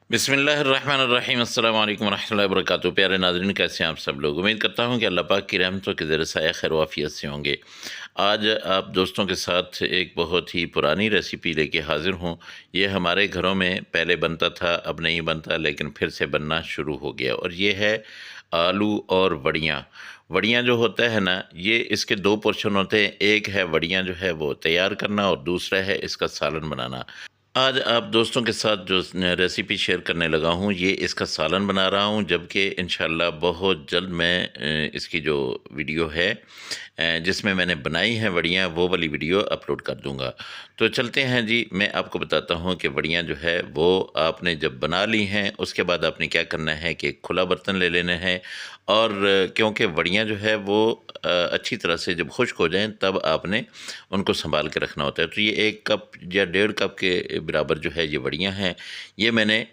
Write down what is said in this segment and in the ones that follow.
बिस्मिल्लाहिर्रहमानिर्रहीम अस्सलाम वालेकुम रहमतुल्लाहि व बरकातुहू। प्यारे नाज़रीन, कैसे हैं आप सब लोग। उम्मीद करता हूँ कि अल्लाह पाक की रहमतों के ज़रिए साया खैर वाफ़ियत से होंगे। आज आप दोस्तों के साथ एक बहुत ही पुरानी रेसिपी लेके हाज़िर हूँ। ये हमारे घरों में पहले बनता था, अब नहीं बनता, लेकिन फिर से बनना शुरू हो गया और ये है आलू और वड़ियाँ। वड़ियाँ जो होता है ना, ये इसके 2 पोर्शन होते हैं। एक है वड़ियाँ जो है वो तैयार करना और दूसरा है इसका सालन बनाना। आज आप दोस्तों के साथ जो रेसिपी शेयर करने लगा हूँ, ये इसका सालन बना रहा हूँ, जबकि इंशाल्लाह बहुत जल्द मैं इसकी जो वीडियो है जिसमें मैंने बनाई हैं वड़ियाँ, वो वाली वीडियो अपलोड कर दूँगा। तो चलते हैं जी, मैं आपको बताता हूँ कि वड़ियाँ जो है वो आपने जब बना ली हैं, उसके बाद आपने क्या करना है कि एक खुला बर्तन ले लेना है। और क्योंकि वड़ियाँ जो है वो अच्छी तरह से जब खुश्क हो जाएँ, तब आपने उनको सँभाल के रखना होता है। तो ये 1 कप या डेढ़ कप के बराबर जो है ये वड़ियाँ हैं। ये मैंने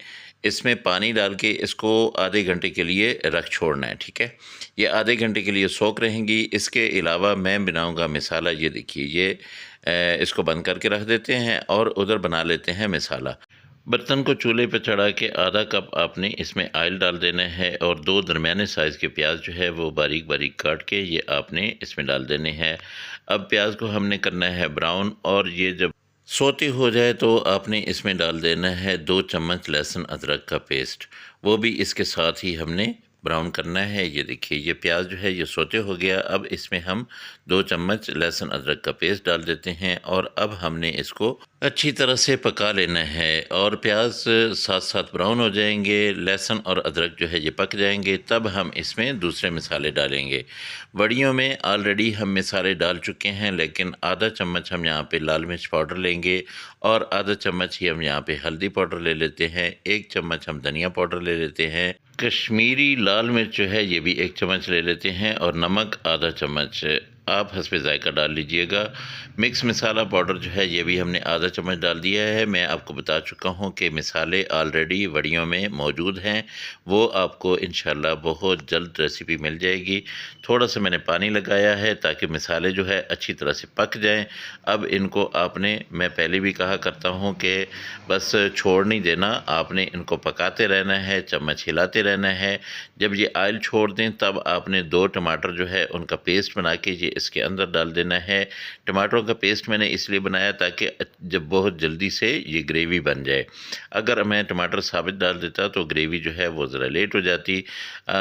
इसमें पानी डाल के इसको आधे घंटे के लिए रख छोड़ना है, ठीक है। ये आधे घंटे के लिए सोख रहेंगी। इसके अलावा मैं बनाऊँगा मसाला। ये देखिए, ये इसको बंद करके रख देते हैं और उधर बना लेते हैं मसाला। बर्तन को चूल्हे पे चढ़ा के आधा कप आपने इसमें ऑयल डाल देना है और 2 दरमियाने साइज़ के प्याज जो है वो बारीक बारीक काट के ये आपने इसमें डाल देने हैं। अब प्याज को हमने करना है ब्राउन, और ये जब सोती हो जाए तो आपने इसमें डाल देना है 2 चम्मच लहसुन अदरक का पेस्ट। वो भी इसके साथ ही हमने ब्राउन करना है। ये देखिए, ये प्याज जो है ये सोते हो गया। अब इसमें हम 2 चम्मच लहसुन अदरक का पेस्ट डाल देते हैं और अब हमने इसको अच्छी तरह से पका लेना है। और प्याज साथ साथ ब्राउन हो जाएंगे, लहसुन और अदरक जो है ये पक जाएंगे, तब हम इसमें दूसरे मसाले डालेंगे। वड़ियों में ऑलरेडी हम मसाले डाल चुके हैं, लेकिन आधा चम्मच हम यहाँ पे लाल मिर्च पाउडर लेंगे और आधा चम्मच ही हम यहाँ पे हल्दी पाउडर ले लेते हैं। 1 चम्मच हम धनिया पाउडर ले लेते हैं। कश्मीरी लाल मिर्च जो है ये भी 1 चम्मच ले लेते हैं और नमक आधा चम्मच आप हस्बे ज़ायक़ा डाल लीजिएगा। मिक्स मसाला पाउडर जो है ये भी हमने आधा चम्मच डाल दिया है। मैं आपको बता चुका हूँ कि मसाले ऑलरेडी वड़ियों में मौजूद हैं, वो आपको इंशाल्लाह बहुत जल्द रेसिपी मिल जाएगी। थोड़ा सा मैंने पानी लगाया है ताकि मसाले जो है अच्छी तरह से पक जाएं। अब इनको आपने, मैं पहले भी कहा करता हूँ कि बस छोड़ नहीं देना, आपने इनको पकाते रहना है, चम्मच हिलाते रहना है। जब ये ऑयल छोड़ दें तब आपने 2 टमाटर जो है उनका पेस्ट बना के ये इसके अंदर डाल देना है। टमाटरों का पेस्ट मैंने इसलिए बनाया ताकि जब बहुत जल्दी से ये ग्रेवी बन जाए। अगर मैं टमाटर साबित डाल देता तो ग्रेवी जो है वो ज़रा लेट हो जाती।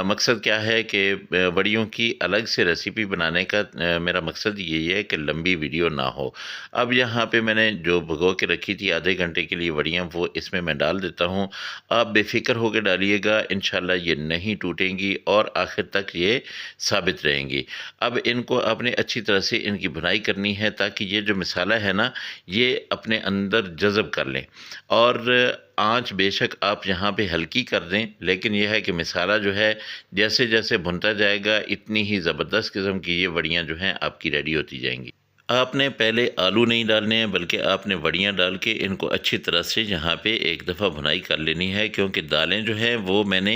मकसद क्या है कि वड़ियों की अलग से रेसिपी बनाने का मेरा मकसद यही है कि लंबी वीडियो ना हो। अब यहाँ पे मैंने जो भिगो के रखी थी आधे घंटे के लिए वड़ियाँ, वो इसमें मैं डाल देता हूँ। आप बेफ़िक्र होकर डालिएगा, इंशाल्लाह ये नहीं टूटेंगी और आखिर तक ये साबित रहेंगी। अब इनको आपने अच्छी तरह से इनकी भुनाई करनी है ताकि ये जो मसाला है ना, ये अपने अंदर जज़ब कर लें। और आँच बेशक आप यहाँ पे हल्की कर दें, लेकिन यह है कि मसाला जो है जैसे जैसे भुनता जाएगा, इतनी ही ज़बरदस्त किस्म की ये वड़ियाँ जो हैं आपकी रेडी होती जाएंगी। आपने पहले आलू नहीं डालने हैं, बल्कि आपने वड़ियाँ डाल के इनको अच्छी तरह से यहाँ पे एक दफ़ा भुनाई कर लेनी है, क्योंकि दालें जो हैं वो मैंने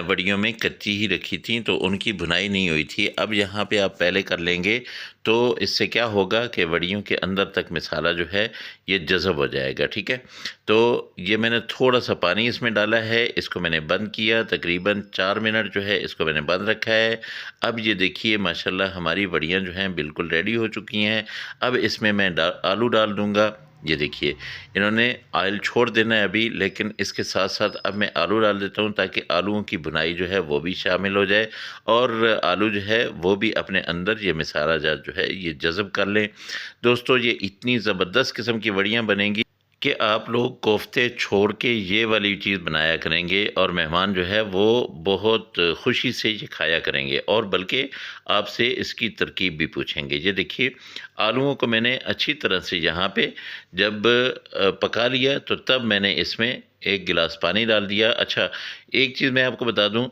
वड़ियों में कच्ची ही रखी थी, तो उनकी भुनाई नहीं हुई थी। अब यहाँ पे आप पहले कर लेंगे तो इससे क्या होगा कि वड़ियों के अंदर तक मसाला जो है ये जज़ब हो जाएगा, ठीक है। तो ये मैंने थोड़ा सा पानी इसमें डाला है, इसको मैंने बंद किया, तकरीबन 4 मिनट जो है इसको मैंने बंद रखा है। अब ये देखिए माशाल्लाह हमारी वड़ियाँ जो हैं बिल्कुल रेडी हो चुकी हैं। अब इसमें मैं आलू डाल दूँगा। ये देखिए, इन्होंने ऑयल छोड़ देना है अभी, लेकिन इसके साथ साथ अब मैं आलू डाल देता हूँ ताकि आलूओं की भुनाई जो है वो भी शामिल हो जाए और आलू जो है वो भी अपने अंदर ये मसाला जात जो है ये जज़ब कर लें। दोस्तों, ये इतनी ज़बरदस्त किस्म की वड़ियाँ बनेंगी कि आप लोग कोफ्ते छोड़ के ये वाली चीज़ बनाया करेंगे और मेहमान जो है वो बहुत खुशी से ये खाया करेंगे, और बल्कि आपसे इसकी तरकीब भी पूछेंगे। ये देखिए, आलूओं को मैंने अच्छी तरह से यहाँ पे जब पका लिया तो तब मैंने इसमें 1 गिलास पानी डाल दिया। अच्छा, एक चीज़ मैं आपको बता दूँ,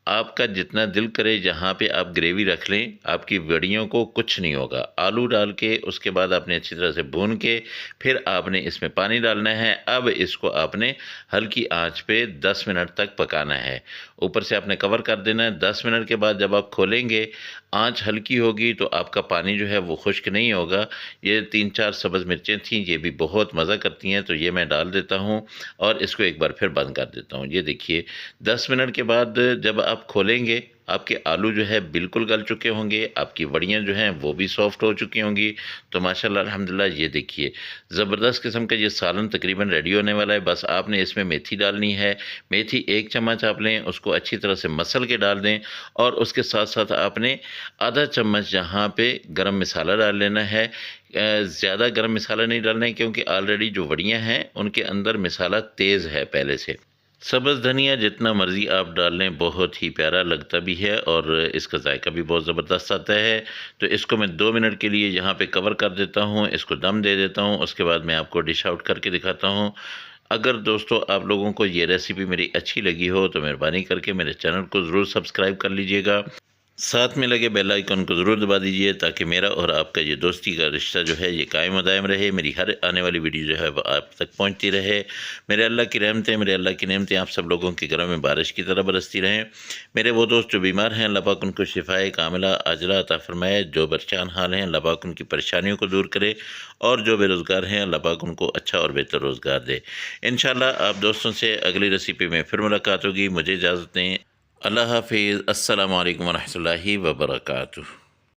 आपका जितना दिल करे जहाँ पे आप ग्रेवी रख लें, आपकी वड़ियों को कुछ नहीं होगा। आलू डाल के उसके बाद आपने अच्छी तरह से भून के फिर आपने इसमें पानी डालना है। अब इसको आपने हल्की आंच पे 10 मिनट तक पकाना है। ऊपर से आपने कवर कर देना है। 10 मिनट के बाद जब आप खोलेंगे, आँच हल्की होगी तो आपका पानी जो है वो खुश्क नहीं होगा। ये 3-4 सब्ज़ मिर्चें थीं, ये भी बहुत मज़ा करती हैं, तो ये मैं डाल देता हूँ और इसको एक बार फिर बंद कर देता हूँ। ये देखिए 10 मिनट के बाद जब आप खोलेंगे, आपके आलू जो है बिल्कुल गल चुके होंगे, आपकी वड़ियाँ जो हैं वो भी सॉफ्ट हो चुकी होंगी। तो माशाल्लाह अल्हम्दुलिल्लाह ये देखिए ज़बरदस्त किस्म का ये सालन तकरीबन रेडी होने वाला है। बस आपने इसमें मेथी डालनी है। मेथी 1 चम्मच आप लें, उसको अच्छी तरह से मसल के डाल दें और उसके साथ-साथ आपने आधा चम्मच यहाँ पे गरम मसाला डाल लेना है। ज़्यादा गरम मसाला नहीं डालना है क्योंकि ऑलरेडी जो वड़ियाँ हैं उनके अंदर मसाला तेज़ है पहले से। सब्ज़ धनिया जितना मर्ज़ी आप डाल लें, बहुत ही प्यारा लगता भी है और इसका जायका भी बहुत ज़बरदस्त आता है। तो इसको मैं 2 मिनट के लिए यहाँ पे कवर कर देता हूँ, इसको दम दे देता हूँ, उसके बाद मैं आपको डिश आउट करके दिखाता हूँ। अगर दोस्तों आप लोगों को ये रेसिपी मेरी अच्छी लगी हो तो मेहरबानी करके मेरे चैनल को ज़रूर सब्सक्राइब कर लीजिएगा। साथ में लगे बेल आइकन को ज़रूर दबा दीजिए ताकि मेरा और आपका ये दोस्ती का रिश्ता जो है ये कायम व दायम रहे। मेरी हर आने वाली वीडियो जो है वो आप तक पहुंचती रहे। मेरे अल्लाह की रहमतें, मेरे अल्लाह की नेमतें आप सब लोगों के घरों में बारिश की तरह बरसती रहें। मेरे वो दोस्त जो बीमार हैं, अल्लाह पाक उनको शिफाए कामिला आजला अता फ़रमाए। जो परेशान हाल हैं, अल्लाह पाक उनकी परेशानियों को दूर करे और जो बेरोज़गार हैं, अल्लाह पाक उनको अच्छा और बेहतर रोज़गार दे। इंशाअल्लाह आप दोस्तों से अगली रेसिपी में फिर मुलाकात होगी। मुझे इजाज़त दें। अल्लाह हाफ़िज़। अस्सलामु अलैकुम व रहमतुल्लाहि व बरकातुहू।